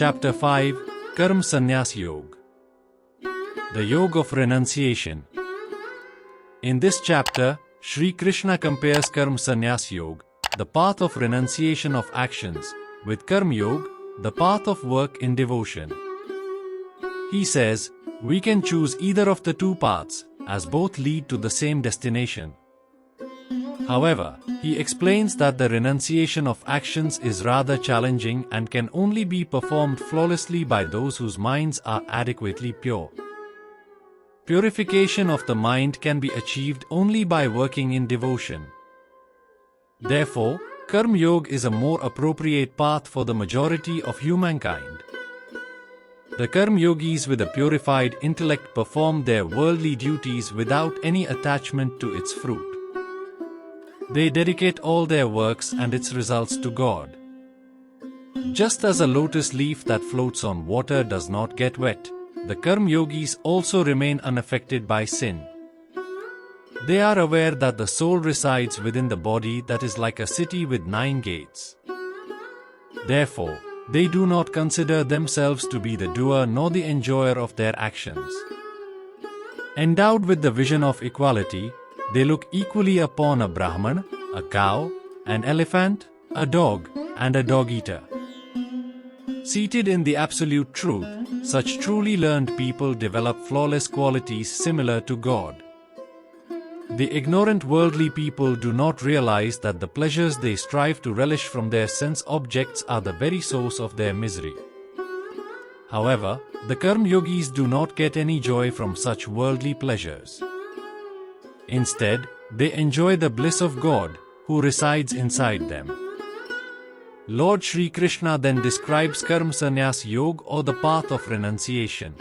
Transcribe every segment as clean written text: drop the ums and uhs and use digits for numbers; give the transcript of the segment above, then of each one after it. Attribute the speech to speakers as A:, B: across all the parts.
A: Chapter 5, Karma Sannyas Yoga. The Yoga of Renunciation. In this chapter, Sri Krishna compares Karma Sannyas Yoga, the path of renunciation of actions, with Karma Yoga, the path of work in devotion. He says, we can choose either of the two paths, as both lead to the same destination. However, he explains that the renunciation of actions is rather challenging and can only be performed flawlessly by those whose minds are adequately pure. Purification of the mind can be achieved only by working in devotion. Therefore, Karma Yoga is a more appropriate path for the majority of humankind. The Karma Yogis with a purified intellect perform their worldly duties without any attachment to its fruit. They dedicate all their works and its results to God. Just as a lotus leaf that floats on water does not get wet, the Karma Yogis also remain unaffected by sin. They are aware that the soul resides within the body that is like a city with 9 gates. Therefore, they do not consider themselves to be the doer nor the enjoyer of their actions. Endowed with the vision of equality, they look equally upon a Brahman, a cow, an elephant, a dog, and a dog-eater. Seated in the absolute truth, such truly learned people develop flawless qualities similar to God. The ignorant worldly people do not realize that the pleasures they strive to relish from their sense objects are the very source of their misery. However, the Karma Yogis do not get any joy from such worldly pleasures. Instead, they enjoy the bliss of God, who resides inside them. Lord Sri Krishna then describes Karma Sannyas Yoga, or the path of renunciation.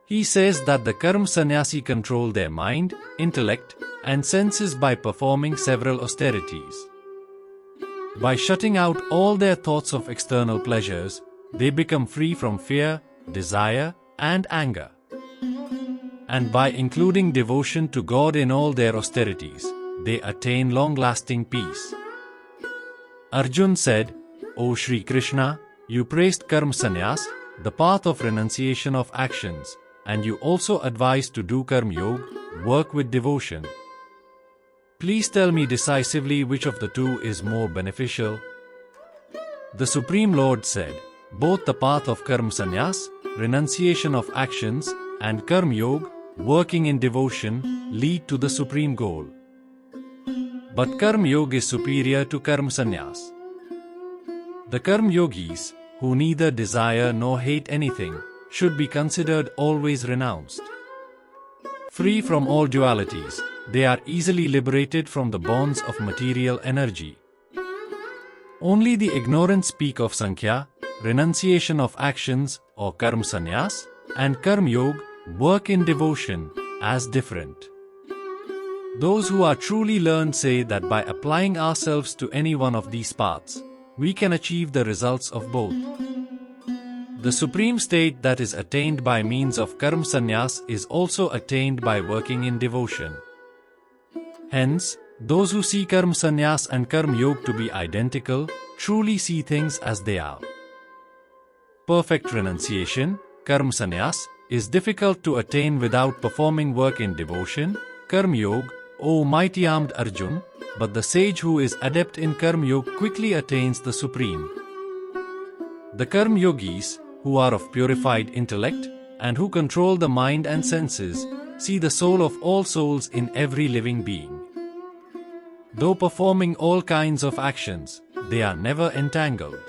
A: He says that the Karma Sannyasi control their mind, intellect, and senses by performing several austerities. By shutting out all their thoughts of external pleasures, they become free from fear, desire, and anger. And by including devotion to God in all their austerities, they attain long-lasting peace. Arjun said, O Sri Krishna, you praised Karma Sannyas, the path of renunciation of actions, and you also advised to do Karma Yoga, work with devotion. Please tell me decisively which of the two is more beneficial. The Supreme Lord said, both the path of Karma Sannyas, renunciation of actions, and Karma Yoga, working in devotion, lead to the supreme goal. But Karma Yoga is superior to Karma Sannyas. The Karma Yogis, who neither desire nor hate anything, should be considered always renounced. Free from all dualities, they are easily liberated from the bonds of material energy. Only the ignorant speak of Sankhya, renunciation of actions, or Karma Sannyas, and Karma Yoga, work in devotion, as different. Those who are truly learned say that by applying ourselves to any one of these paths, we can achieve the results of both. The supreme state that is attained by means of Karma Sannyas is also attained by working in devotion. Hence, those who see Karma Sannyas and Karma Yoga to be identical, truly see things as they are. Perfect renunciation, Karma Sannyas, is difficult to attain without performing work in devotion, Karma Yoga, O mighty armed Arjun, but the sage who is adept in Karma Yoga quickly attains the supreme. The Karma Yogis, who are of purified intellect, and who control the mind and senses, see the soul of all souls in every living being. Though performing all kinds of actions, they are never entangled.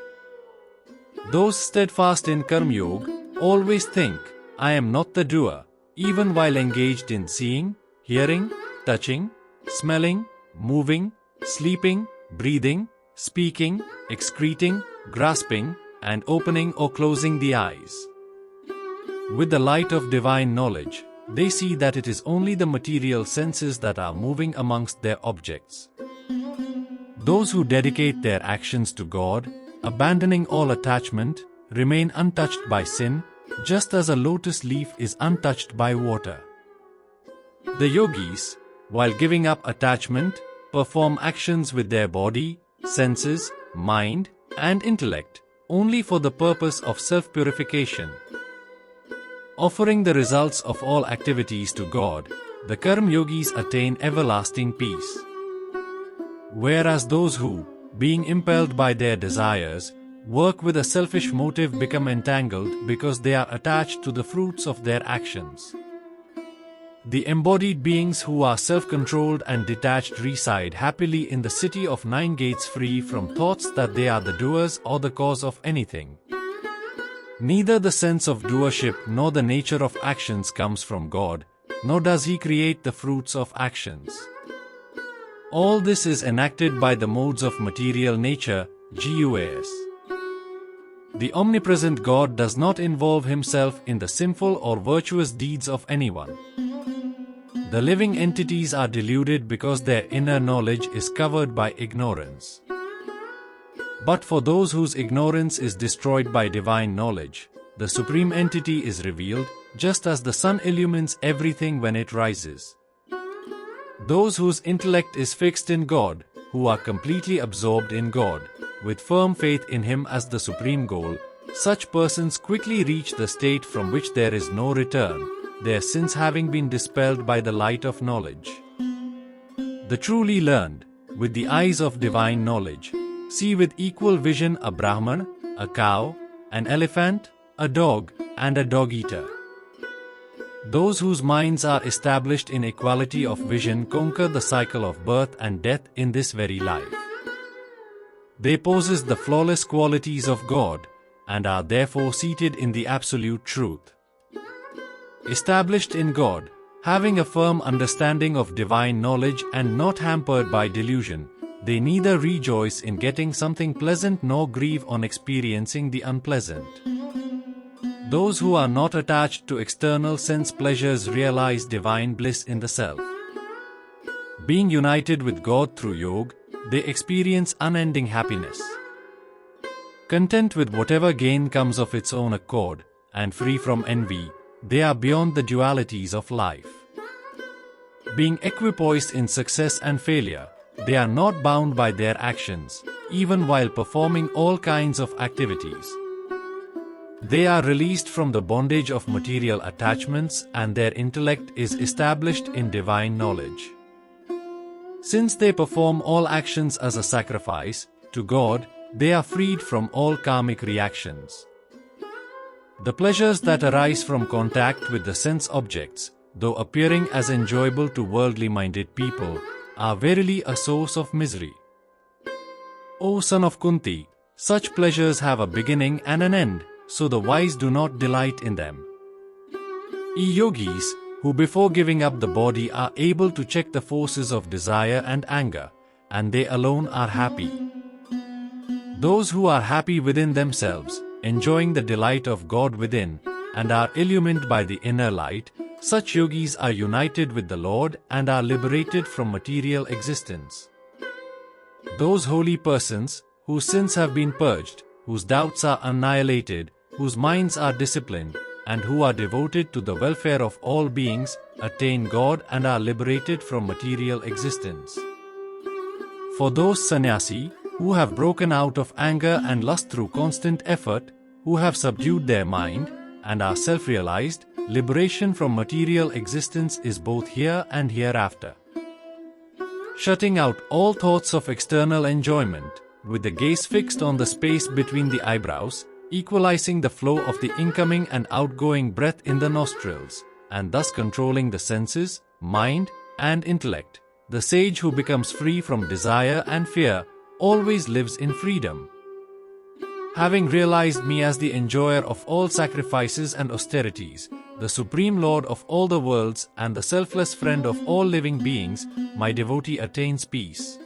A: Those steadfast in Karma Yoga always think, I am not the doer, even while engaged in seeing, hearing, touching, smelling, moving, sleeping, breathing, speaking, excreting, grasping, and opening or closing the eyes. With the light of divine knowledge, they see that it is only the material senses that are moving amongst their objects. Those who dedicate their actions to God, abandoning all attachment, remain untouched by sin, just as a lotus leaf is untouched by water. The yogis, while giving up attachment, perform actions with their body, senses, mind, and intellect, only for the purpose of self-purification. Offering the results of all activities to God, the Karma Yogis attain everlasting peace. Whereas those who, being impelled by their desires, work with a selfish motive become entangled because they are attached to the fruits of their actions. The embodied beings who are self-controlled and detached reside happily in the city of nine gates, free from thoughts that they are the doers or the cause of anything. Neither the sense of doership nor the nature of actions comes from God, nor does He create the fruits of actions. All this is enacted by the modes of material nature, GUAS. The omnipresent God does not involve Himself in the sinful or virtuous deeds of anyone. The living entities are deluded because their inner knowledge is covered by ignorance. But for those whose ignorance is destroyed by divine knowledge, the Supreme Entity is revealed, just as the sun illumines everything when it rises. Those whose intellect is fixed in God, who are completely absorbed in God, with firm faith in Him as the supreme goal, such persons quickly reach the state from which there is no return, their sins having been dispelled by the light of knowledge. The truly learned, with the eyes of divine knowledge, see with equal vision a Brahman, a cow, an elephant, a dog, and a dog-eater. Those whose minds are established in equality of vision conquer the cycle of birth and death in this very life. They possess the flawless qualities of God, and are therefore seated in the absolute truth. Established in God, having a firm understanding of divine knowledge and not hampered by delusion, they neither rejoice in getting something pleasant nor grieve on experiencing the unpleasant. Those who are not attached to external sense pleasures realize divine bliss in the self. Being united with God through yoga, they experience unending happiness. Content with whatever gain comes of its own accord, and free from envy, they are beyond the dualities of life. Being equipoised in success and failure, they are not bound by their actions, even while performing all kinds of activities. They are released from the bondage of material attachments, and their intellect is established in divine knowledge. Since they perform all actions as a sacrifice to God, they are freed from all karmic reactions. The pleasures that arise from contact with the sense objects, though appearing as enjoyable to worldly-minded people, are verily a source of misery. O son of Kunti, such pleasures have a beginning and an end, so the wise do not delight in them. Yogis, who before giving up the body are able to check the forces of desire and anger, and they alone are happy. Those who are happy within themselves, enjoying the delight of God within, and are illumined by the inner light, such yogis are united with the Lord and are liberated from material existence. Those holy persons, whose sins have been purged, whose doubts are annihilated, whose minds are disciplined, and who are devoted to the welfare of all beings, attain God and are liberated from material existence. For those sannyasi, who have broken out of anger and lust through constant effort, who have subdued their mind, and are self-realized, liberation from material existence is both here and hereafter. Shutting out all thoughts of external enjoyment, with the gaze fixed on the space between the eyebrows, equalizing the flow of the incoming and outgoing breath in the nostrils, and thus controlling the senses, mind, and intellect, the sage who becomes free from desire and fear always lives in freedom. Having realized me as the enjoyer of all sacrifices and austerities, the Supreme Lord of all the worlds and the selfless friend of all living beings, my devotee attains peace.